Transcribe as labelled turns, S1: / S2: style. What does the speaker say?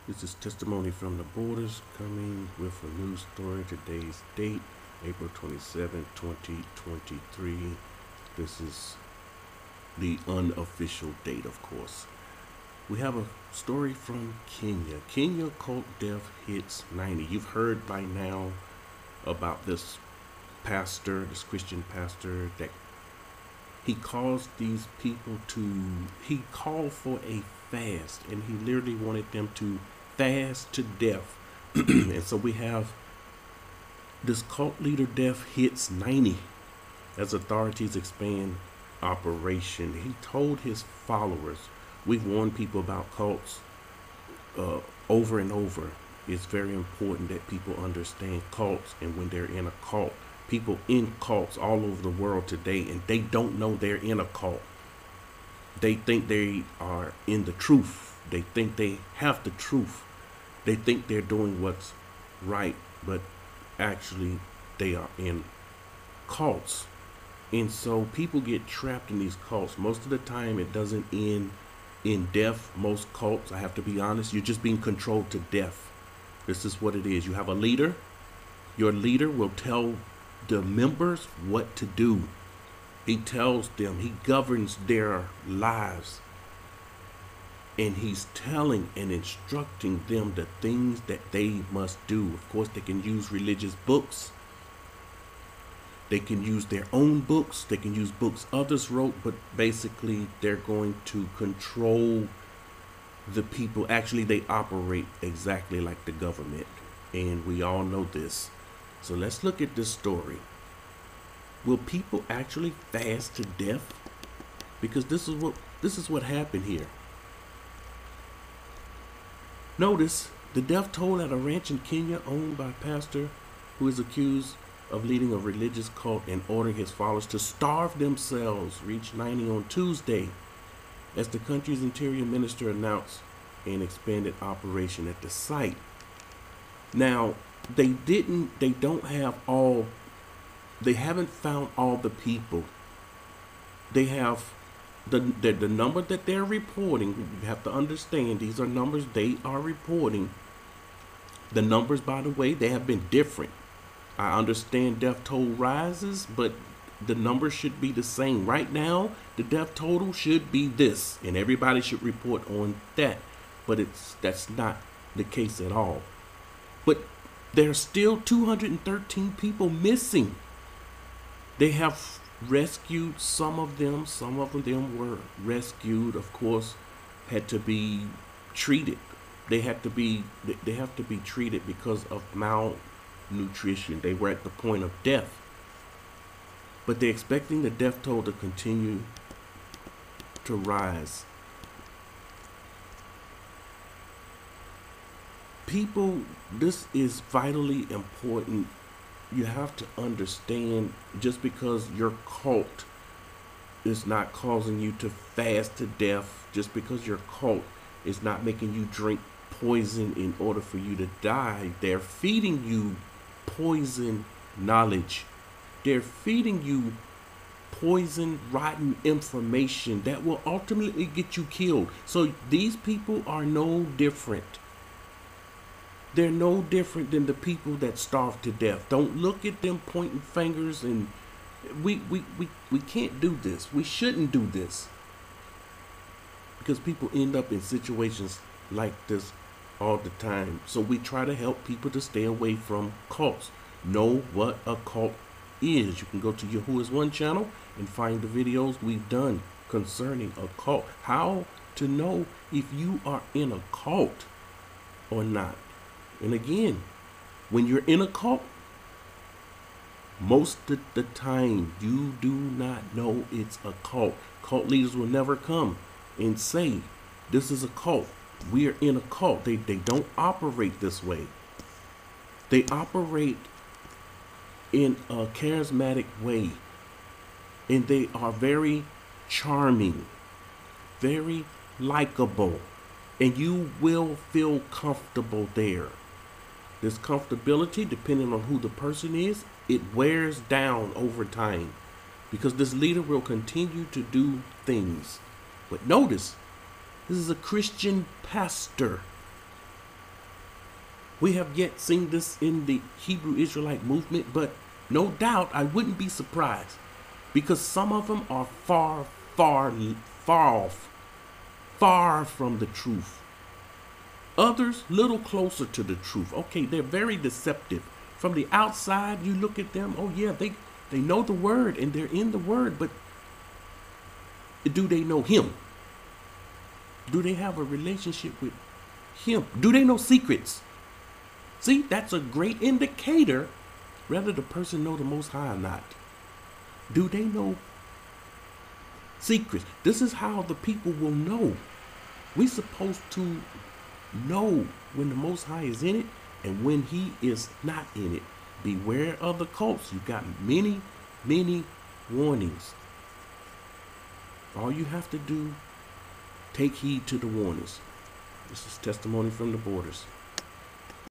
S1: This is Testimony from the Borders, coming with a news story. Today's date, April 27, 2023. This is the unofficial date, of course. We have a story from Kenya. Kenya cult death hits 90. You've heard by now about this pastor, this Christian pastor, that he caused these people he called for a fast, and he literally wanted them to fast to death. And so we have this cult leader death hits 90 as authorities expand operation. He told his followers, we've warned people about cults over and over. It's very important that people understand cults, and when they're in a cult, people in cults all over the world today, and they don't know they're in a cult. They think they are in the truth. They think they have the truth. They think they're doing what's right, but actually they are in cults. And so people get trapped in these cults. Most of the time it doesn't end in death. Most cults, I have to be honest, you're just being controlled to death. This is what it is. You have a leader. Your leader will tell the members what to do. He tells them, he governs their lives. And he's telling and instructing them the things that they must do. Of course, they can use religious books. They can use their own books. They can use books others wrote, but basically they're going to control the people. Actually, they operate exactly like the government, and we all know this. So let's look at this story. Will people actually fast to death? Because this is what happened here. Notice the death toll at a ranch in Kenya owned by a pastor who is accused of leading a religious cult and ordering his followers to starve themselves reached 90 on Tuesday, as the country's interior minister announced an expanded operation at the site. Now, they haven't found all the people. They have the number that they're reporting. You have to understand, these are numbers they are reporting. The numbers, by the way, they have been different. I understand death toll rises, but the numbers should be the same. Right now, the death total should be this, and everybody should report on that. But that's not the case at all. But there's still 213 people missing. They have rescued some of them. Some of them were rescued, of course, had to be treated. They have to be treated because of malnutrition. They were at the point of death. But they're expecting the death toll to continue to rise. People, this is vitally important. You have to understand, just because your cult is not causing you to fast to death, just because your cult is not making you drink poison in order for you to die, they're feeding you poison knowledge. They're feeding you poison, rotten information that will ultimately get you killed. So these people are no different. They're no different than the people that starve to death. Don't look at them pointing fingers, and we can't do this. We shouldn't do this. Because people end up in situations like this all the time. So we try to help people to stay away from cults. Know what a cult is. You can go to Yahuah Is One Channel and find the videos we've done concerning a cult. How to know if you are in a cult or not. And again, when you're in a cult, most of the time you do not know it's a cult. Cult leaders will never come and say, this is a cult. We are in a cult. They don't operate this way. They operate in a charismatic way. And they are very charming, very likable. And you will feel comfortable there. This comfortability, depending on who the person is, it wears down over time, because this leader will continue to do things. But notice, this is a Christian pastor. We have yet seen this in the Hebrew Israelite movement, but no doubt I wouldn't be surprised, because some of them are far, far, far off, far from the truth. Others, little closer to the truth. Okay, they're very deceptive. From the outside, you look at them, oh yeah, they know the word and they're in the word, but do they know him? Do they have a relationship with him? Do they know secrets? See, that's a great indicator whether the person know the Most High or not. Do they know secrets? This is how the people will know. We're supposed to know when the Most High is in it and when he is not in it. Beware of the cults. You got many, many warnings. All you have to do, take heed to the warnings. This is testimony from the borders.